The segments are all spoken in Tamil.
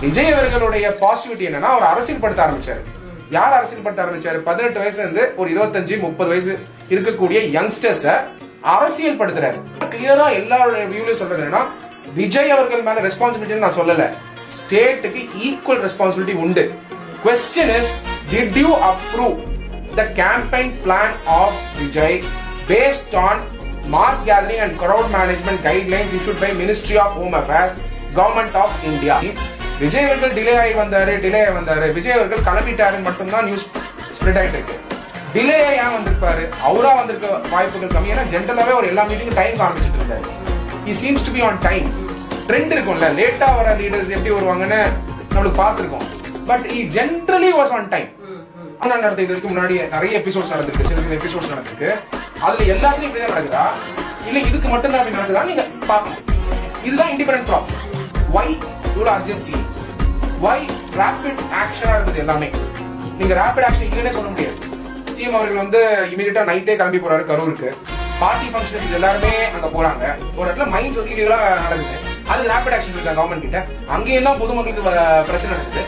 விஜய் அவர்களுடைய பாசிட்டிவிட்டி என்னன்னா அவர் அரசியல் படுத்த ஆரம்பிச்சாரு. யார் அரசியல் படுத்த ஆரம்பிச்சாரு? 18 வயசுல இருந்து ஒரு 25-30 வயசு இருக்கக்கூடிய யங்ஸ்டர்ஸ் அரசியல் படுத்துறாரு. கிளியரா எல்லாரோட வியூலயும் சொல்றது என்னன்னா, விஜய் அவர்கள் மேல ரெஸ்பான்சிபிலிட்டி நான் சொல்லல, ஸ்டேட்டுக்கு ஈக்குவல் ரெஸ்பான்சிபிலிட்டி உண்டு. Question is, did you approve the campaign plan of Vijay based on mass gathering and crowd management guidelines issued by Ministry of Home Affairs, Government of India? Vijay அவர்கள் டிலே ஆகி வந்தாரு. விஜய் அவர்கள் கிளம்பிட்டாருன்னு மட்டும்தான் நியூஸ் ஸ்ப்ரெட் ஆயிட்டு இருக்கு. டிலே ஏன் வந்திருப்பாரு? அவரா வந்திருக்க வாய்ப்புகள் கம்மி. ஏன்னா ஜென்ரலாவே ஒரு எல்லா மீட்டிங்கும் டைம் காமிச்சிட்டு இருந்தாரு. He seems to be on time. Trend இருக்கும்ல, லேட்டா வர லீடர்ஸ் எப்படி வருவாங்கன்னு நம்மளுக்கு பார்த்திருக்கோம். But he generally was on time. நடந்ததுக்கு முன்னாடி நிறைய எபிசோட்ஸ் நடந்திருக்கு, சில எபிசோட்ஸ் நடந்திருக்கு. அதுல எல்லாத்துலயும் இப்படிதான் நடக்குதா இல்ல இதுக்கு மட்டும் தான் அப்படி நடக்குதா நீங்க பார்க்கணும். இதுதான் இண்டிபெண்டன்ட் ப்ராப். Why இவ்வளவு அர்ஜென்சி? Why rapid action இருக்குது எல்லாமே? நீங்க rapid action இல்லைன்னே சொல்ல முடியாது. சிஎம் அவர்கள் வந்து இமீடியட்டா நைட்டே கிளம்பி போறாரு கரூருக்கு. பார்ட்டி ஃபங்க்ஷன் எல்லாருமே அங்க போறாங்க. ஒரு இடத்துல மைன்ஸ் வந்து இல்லீகலா நடக்குது. அதுக்கு rapid action இருக்கா கவர்மெண்ட் கிட்ட? அங்கேயும் தான் பொதுமக்களுக்கு பிரச்சனை நடக்குது.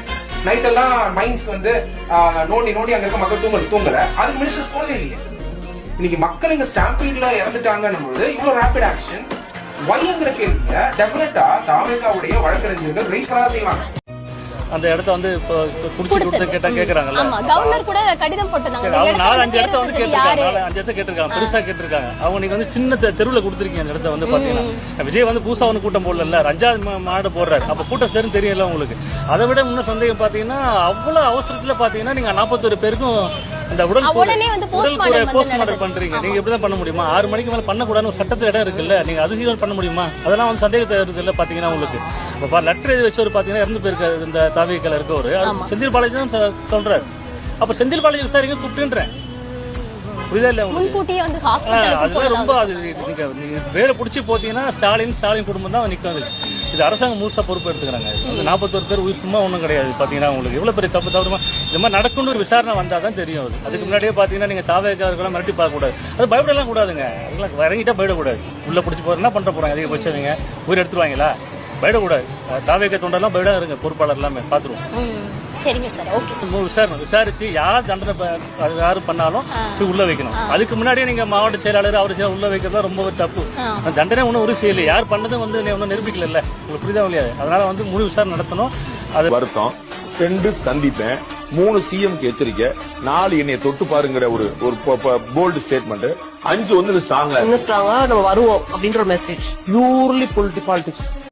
நைட் எல்லாம் மைன்ஸ்க்கு வந்து நோண்டி அங்க இருக்க மக்கள் தூங்கல. அதுக்கு மினிஸ்டர்ஸ் போறதே இல்லையே. இன்னைக்கு மக்கள் இங்க ஸ்டாம்பீட்ல இறந்துட்டாங்கன்னும் போது இவ்வளவு ரேபிட் ஆக்ஷன் வைங்கிற கேள்விய டெஃபினட்டா தாவேகாவுடைய வழக்கறிஞர்கள் ரைஸ் பண்ணதான் செய்வாங்க. அந்த இடத்த வந்து இப்போ குடிச்சு கொடுத்து கேக்குறாங்கல்ல. ஆமா, கவர்னர் கூட கடிதம் போட்டாங்க. அவங்க 4-5 இடத்த வந்து கேட்டிருக்காங்க. 4-5 இடத்த கேட்டிருக்காங்க, பெருசா கேட்டிருக்காங்க. அவங்க நீங்க வந்து சின்ன தெருவுல கொடுத்துருக்கீங்க அந்த இடத்த வந்து பாத்தீங்கன்னா. விஜய் வந்து புதுசா வந்து கூட்டம் போடல, 5வது மாடு போடுறாரு. அப்ப கூட்டம் சேரும் தெரியல உங்களுக்கு. அதை விட முன்ன சந்தேகம் பாத்தீங்கன்னா, அவ்வளவு அவசரத்துல பாத்தீங்கன்னா நீங்க 41 பேருக்கும் இந்த உடல் போஸ்ட்மார்ட்டம் பண்றீங்க. நீங்க எப்படிதான் பண்ண முடியுமா? 6 மணிக்கு மேல பண்ணக்கூடாதுன்னு சட்டத்துல இடம் இருக்குல்ல, நீங்க அதிசயம் பண்ண முடியுமா? அதெல்லாம் வந்து சந்தேகத்தை இருக்குல்ல பாத்தீங்கன்னா உங்களுக்கு. லெட்டர் எழுதி வச்சவர் பாத்தீங்கன்னா இறந்து போயிருக்காரு இந்த தாவேகால இருக்கவரு. செந்தில் பாலாஜி தான் சொல்றாரு. அப்ப செந்தில் பாலாஜி விசாரிக்க கூப்பிட்டுன்றேன். புரியுதா இல்ல உங்களுக்கு? அதெல்லாம் ரொம்ப நீங்க வேற புடிச்சு போத்தீங்கன்னா ஸ்டாலின் குடும்பம் தான் நிக்கும். இது அரசாங்கம் முழுசா பொறுப்பு எடுத்துக்கிறாங்க. 41 பேர் உயிர் சும்மா ஒண்ணும் கிடையாது. பாத்தீங்கன்னா உங்களுக்கு எவ்வளவு பெரிய தப்புமா இந்த மாதிரி நடக்கும்னு ஒரு விசாரணை வந்தாதான் தெரியும். அதுக்கு முன்னாடியே பாத்தீங்கன்னா நீங்க தாவேகாரர்களாம் மிரட்டி பார்க்க கூடாது. அது பயப்படலாம் கூடாதுங்க. அதெல்லாம் இறங்கிட்டா பயப்படக்கூடாது. உள்ள பிடிச்சி போற என்ன பண்ற போறாங்க? அதிகபட்சம் நீங்க உயிர் எடுத்துருவாங்களா? பயப்படக்கூடாது. தாவேகா தொண்டெல்லாம் பயப்பட இருங்க. பொறுப்பாளர் எல்லாமே பாத்துருவோம். சரிங்க சார், ஓகே. விசாரிச்சு யார் தண்டனை யாரு பண்ணாலும் உள்ள வைக்கணும். அதுக்கு முன்னாடியே நீங்க மாவட்ட செயலாளர் அவரு உள்ள வைக்கிறதா ரொம்ப தப்பு. தண்டனை ஒன்னும் உறுதி செய்யல. யார் பண்ணதும் வந்து ஒன்னும் நிரூபிக்கல. உங்களுக்கு புரியுதா இல்லையா? அதனால வந்து முழு விசாரணை நடத்தணும். அது வருத்தம். 2 சந்திப்பேன், 3 சிஎம்க்கு எச்சரிக்கை, 4 என்னைய தொட்டு பாருங்கிற ஒரு போல்டு ஸ்டேட்மெண்ட், 5 வந்து ஸ்ட்ராங்கா நம்ம வருவோம் அப்படின்ற மெசேஜ். Purely politics.